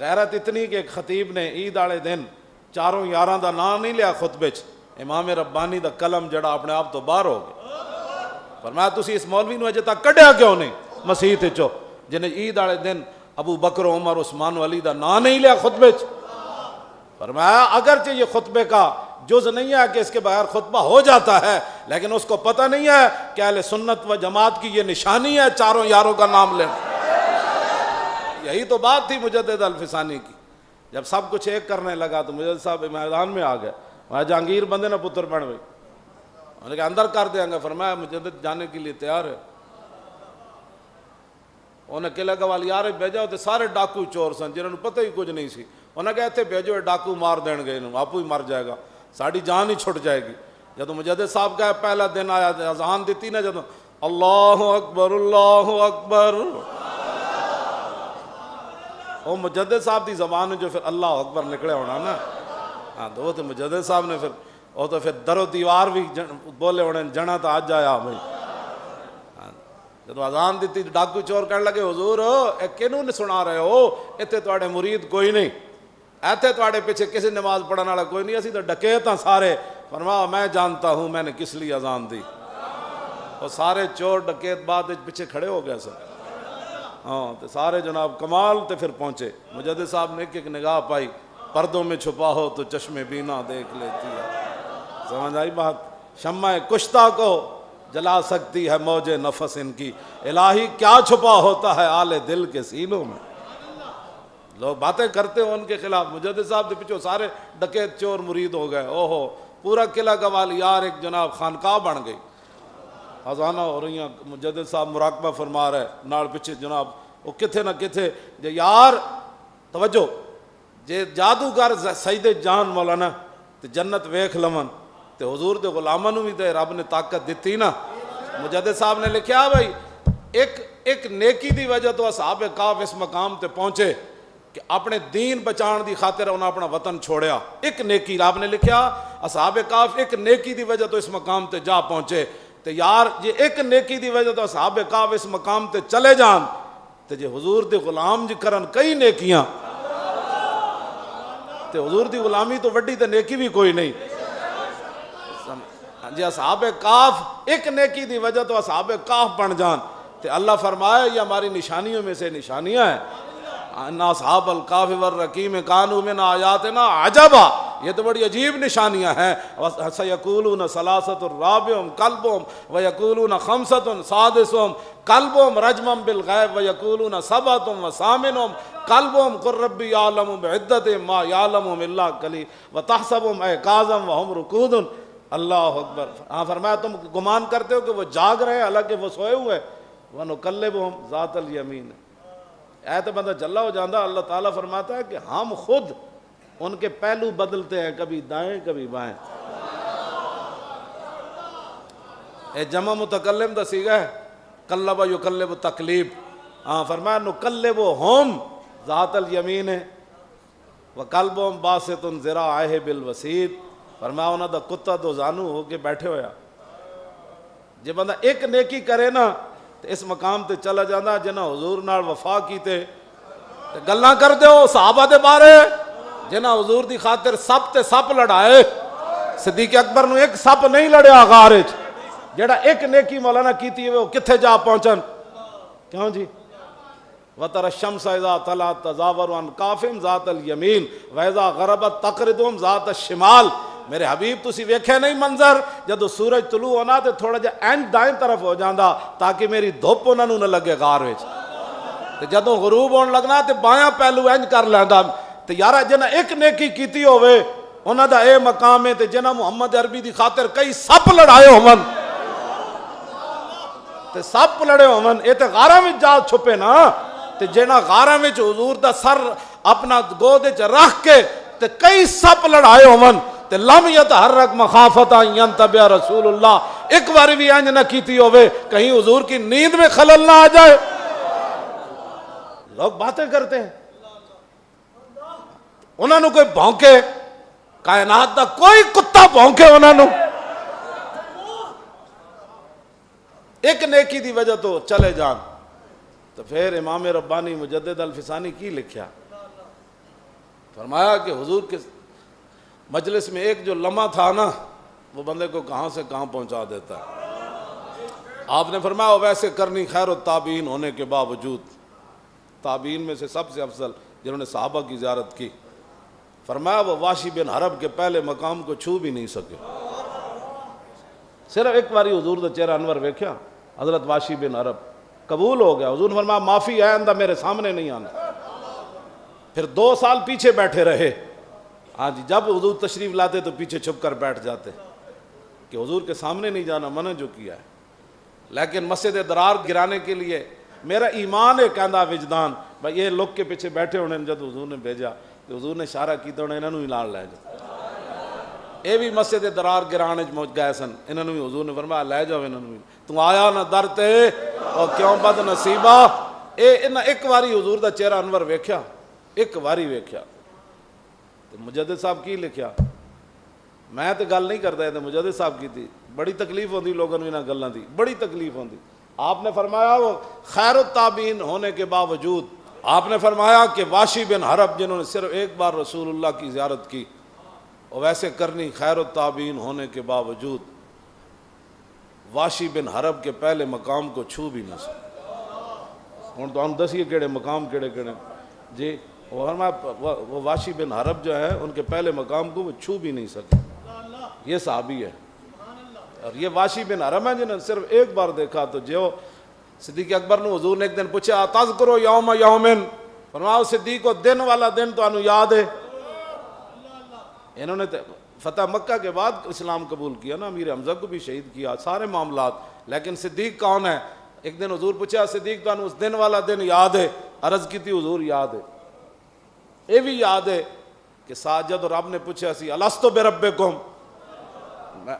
غیرت اتنی کہ ایک خطیب نے عید والے دن چاروں یاراں دا نام نہیں لیا خطبے چ، امام ربانی دا قلم جڑا اپنے آپ تو باہر ہو گیا۔ فرمایا تسی اس مولوی نو اجے تک کڈیا کیوں نہیں مسیت چو، جنہیں عید والے دن ابو بکر عمر عثمان و علی دا نام نہیں لیا خطبے چ۔ فرمایا اگرچہ یہ خطبے کا جز نہیں ہے کہ اس کے بغیر خطبہ ہو جاتا ہے، لیکن اس کو پتہ نہیں ہے کہ اہل سنت و جماعت کی یہ نشانی ہے چاروں یاروں کا نام لینا۔ یہی تو بات تھی مجدد الفسانی کی۔ جب سب کچھ ایک کرنے لگا تو مجدد صاحب میدان میں آ گئے، وہاں جہانگیر بندے نہ پتر بن گئی، انہوں نے کہا اندر کر دیں گے۔ فرمایا مجدد جانے کے لیے تیار ہے۔ انہیں قلعہ گوالیار بھیجا ہوتے سارے ڈاکو چور سن جنہوں نے پتہ ہی کچھ نہیں سی، انہیں کہا اتنے بھیجو ڈاکو مار دین گے، آپ ہی مر جائے گا، ساڑی جان ہی چھٹ جائے گی۔ جب مجدد صاحب کا پہلا دن آیا اذان دیتی نا، جب اللہ اکبر اللہ اکبر، وہ مجدد صاحب دی زبان جو پھر اللہ اکبر نکلے ہونا نا، ہاں تو وہ تو مجدد صاحب نے پھر وہ تو پھر در و دیوار بھی بولے ہونے جنا تو آج آیا بھائی۔ جب اذان دیتی ڈاکو چور کہنے لگے حضور اے کینوں نے سنا رہے ہو، اتنے تواڈے مرید کوئی نہیں، ایتھے تواڈے پیچھے کسی نماز پڑھنے والا کوئی نہیں، اسی تو ڈکیت ہاں سارے۔ فرمایا میں جانتا ہوں میں نے کس لیے اذان دی۔ وہ سارے چور ڈکیت بعد پیچھے کھڑے ہو گئے سر، ہاں تو سارے جناب کمال تے پھر پہنچے۔ مجدد صاحب نے ایک نگاہ پائی، پردوں میں چھپا ہو تو چشم بینا دیکھ لیتی ہے۔ سمجھ آئی بات؟ شمع کشتہ کو جلا سکتی ہے موج نفس ان کی، الہی کیا چھپا ہوتا ہے آل دل کے سینوں میں۔ لوگ باتیں کرتے ہو ان کے خلاف، مجدد صاحب کے پیچھے سارے ڈکیت چور مرید ہو گئے، اوہو پورا قلعہ گوالیار ایک جناب خانقاہ بن گئی۔ اذانہ ہو رہی ہیں، مجدد صاحب مراقبہ فرما رہے، نال پیچھے جناب وہ کتھے نہ کتھے جے یار توجہ جے جادوگر سید جان مولانا تے جنت ویکھ لمن تے حضور دے غلاماں نوں بھی تے رب نے طاقت دتی نا۔ مجدد صاحب نے لکھیا بھائی ایک نیکی دی وجہ تو اصحاب کہف اس مقام تے پہنچے کہ اپنے دین بچان دی خاطر انہاں اپنا وطن چھوڑیا۔ ایک نیکی آپ نے لکھیا اصحاب کہف ایک نیکی دی وجہ تو اس مقام تے جا پہنچے، تے یار جے ایک نیکی دی وجہ تو اصحاب کہف اس مقام تے چلے جان تے جے حضور دے غلام جی کرن کئی نیکیاں تے حضور دی غلامی تو وڈی تے نیکی بھی کوئی نہیں۔ جی اصحاب کہف ایک نیکی دی وجہ تو اصحاب کہف بن جان تے اللہ فرمایا یہ ہماری نشانیوں میں سے نشانیاں ہیں۔ ان اصحاب الکہف والرقیم کانوا من آیاتنا عجبا، یہ تو بڑی عجیب نشانیاں ہیں۔ سیقولون ثلاثۃ رابعہم کلبہم ویقولون خمسۃ سادسہم کلبہم رجما بالغیب ویقولون سبعۃ وثامنہم کلبہم قل ربی یعلم بعدتہم ما یعلمہم الا قلیل وتحسبہم ایقاظا وہم رقود۔ اللہ اکبر۔ ہاں فرمایا تم گمان کرتے ہو کہ وہ جاگ رہے ہیں حالانکہ وہ سوئے ہوئے۔ وَنُقَلِّبُهُمْ ذات الیمین، اے تو بندہ جلا ہو جاندہ۔ اللہ تعالیٰ فرماتا ہے کہ ہم خود ان کے پہلو بدلتے ہیں، کبھی دائیں کبھی بائیں۔ اے جمع متکلم دا صیغہ ہے، قلب یقلب تقلیب۔ ہاں فرمایا نقلبہم ذات الیمین وقلبہم باسط ذراعہ بالوسیط۔ فرمایا انہاں دا کتا دو زانو ہو کے بیٹھے ہویا۔ جب بندہ ایک نیکی کرے نا تو اس مقام تے چلا جانا جنہاں حضور نال وفا کیتے گلاں کر دیو صحابہ دے بارے جنہاں حضور دی خاطر سپ تے سپ لڑائے۔ صدیق اکبر نو ایک سپ نہیں لڑیا غار وچ، جڑا ایک نیکی مولانا کیتی ہے وہ کتھے جا پہنچن؟ کیوں جی؟ وَتَرَى الشَّمْسَ إِذَا طَلَعَتْ تَزَاوَرُ عَنْ كَهْفِهِمْ ذَاتَ الْيَمِينِ وَإِذَا غَرَبَتْ تَقْرِضُهُمْ ذَاتَ الشِّمَالِ۔ میرے حبیب تسی ویکھے نہیں منظر جدو سورج طلوع ہونا تے تھوڑا جا اینڈ دائیں طرف ہو جاندہ تاکہ میری دھوپ انہاں نوں نہ لگے غار وچ، تے جدو غروب ہون لگنا تے بایاں پہلو اینج کر لیندا۔ تے یارا جنہ ایک نیکی کیتی ہوئے انہاں دا اے مقام ہے، تے جنہ محمد عربی دی خاطر کئی سپ لڑائے ہون تے سپ لڑے ہون، اے تے غاراں وچ جا چھپے نا۔ تے جنہ غاراں وچ حضور دا سر اپنا گود وچ رکھ کے تے کئی سپ لڑائے ہون تے لم یتحرک مخافت ان ینتبہ رسول اللہ، ایک بار بھی انج نہ کیتی ہوئے کہیں حضور کی نیند میں خلل نہ آ جائے۔ لوگ باتیں کرتے ہیں، انہوں نے کوئی بھونکے، کائنات دا کوئی کتا بھونکے انہوں نے، ایک نیکی دی وجہ تو چلے جان۔ تو پھر امام ربانی مجدد الفسانی کی لکھیا؟ فرمایا کہ حضور کے مجلس میں ایک جو لمحہ تھا نا وہ بندے کو کہاں سے کہاں پہنچا دیتا ہے۔ آپ نے فرمایا ویسے کرنی خیر التابعین ہونے کے باوجود، تابعین میں سے سب سے افضل جنہوں نے صحابہ کی زیارت کی، فرمایا وہ واشی بن حرب کے پہلے مقام کو چھو بھی نہیں سکے۔ صرف ایک باری حضور دا چہرہ انور ویکھیا، حضرت واشی بن حرب قبول ہو گیا۔ حضور نے فرمایا معافی ہے، آئندہ میرے سامنے نہیں آنا۔ پھر 2 سال پیچھے بیٹھے رہے۔ ہاں جی، جب حضور تشریف لاتے تو پیچھے چھپ کر بیٹھ جاتے کہ حضور کے سامنے نہیں جانا، منع جو کیا ہے۔ لیکن مسجد درار گرانے کے لیے میرا ایمان ہے کہندا وجدان بھائی یہ لوگ کے پیچھے بیٹھے ہونے جب حضور نے بھیجا تو حضور نے اشارہ کیتا ہونے انہوں ہی لال لے جاؤ، یہ بھی مسجد درار گرانے گئے سن، انہوں نے بھی حضور نے فرمایا لے جاؤ انہوں نے، تو آیا نہ در تے اور کیوں بد نصیبہ۔ ایک واری حضور دا چہرہ انور ویکھیا، ایک واری ویکھیا تو مجدد صاحب کی لکھیا، میں تو گل نہیں کرتا ہے، مجدد صاحب کی تھی، بڑی تکلیف ہوندی لوگوں نے انہاں گلاں دی، بڑی تکلیف ہوندی۔ آپ نے فرمایا وہ خیر التابعین ہونے کے باوجود، آپ نے فرمایا کہ واشی بن حرب جنہوں نے صرف ایک بار رسول اللہ کی زیارت کی، اور ویسے کرنی خیر التابعین ہونے کے باوجود واشی بن حرب کے پہلے مقام کو چھو بھی نہ سکے۔ ہوں تو ہم دسیے کیڑے مقام کیڑے جی، وہ واشی بن حرب جو ہے ان کے پہلے مقام کو وہ چھو بھی نہیں سکے، یہ صحابی ہے۔ اور یہ واشی بن حرب ہے جنہوں نے صرف ایک بار دیکھا تو جو صدیق اکبر نے حضور نے ایک دن پوچھا تذکرو یوم یومن، فرمایا صدیق کو دن والا دن تو انہوں یاد ہے۔ انہوں نے فتح مکہ کے بعد اسلام قبول کیا نا، امیر حمزہ کو بھی شہید کیا، سارے معاملات، لیکن صدیق کون ہے؟ ایک دن حضور پوچھا صدیق تو انہوں اس دن والا دن یاد ہے؟ عرض کی تھی حضور یاد ہے۔ یہ بھی یاد ہے کہ ساجد رب نے پوچھا سی الستو بربکم،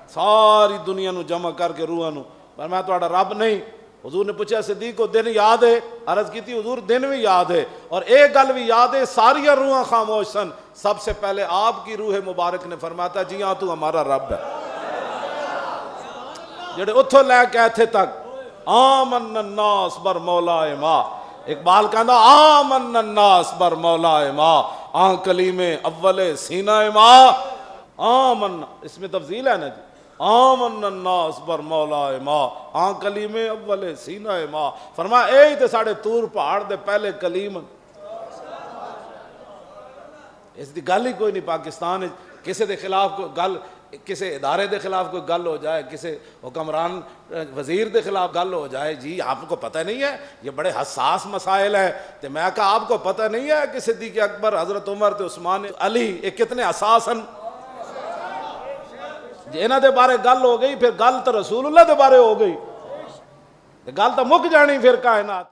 ساری دنیا نو جمع کر کے روحاں نو، پر میں تہاڈا رب نہیں۔ حضور نے پوچھا صدیق کو دن یاد ہے؟ عرض کی تھی حضور دن بھی یاد ہے، اور ایک گل بھی یاد ہے، ساری روحاں خاموش سن، سب سے پہلے آپ کی روح مبارک نے فرمایا جی ہاں تو ہمارا رب ہے۔ جڑے اتھو لے کے تھے تک آمن الناس بر مولا ما، اقبال کہندا آمن الناس بر مولا ما، آن کلیم اول سینہ ما، آمن اس میں تفضیل ہے نا جی، آمن الناس بر مولا ما، آن کلیم اول سینہ ما، فرمایا اے تے ساڑھے تور پہاڑ دے پہلے کلیم، اس دی گل ہی کوئی نہیں۔ پاکستان کسی دے خلاف کوئی گل، کسی ادارے دے خلاف کوئی گل ہو جائے، کسی حکمران وزیر دے خلاف گل ہو جائے، جی آپ کو پتہ نہیں ہے یہ بڑے حساس مسائل ہیں، تو میں کہا آپ کو پتہ نہیں ہے کہ صدیق اکبر، حضرت عمر تے عثمان علی یہ کتنے حساس ہیں؟ جی انہاں دے بارے گل ہو گئی پھر گل تو رسول اللہ دے بارے ہو گئی، گل تو مک جانی پھر کائنات۔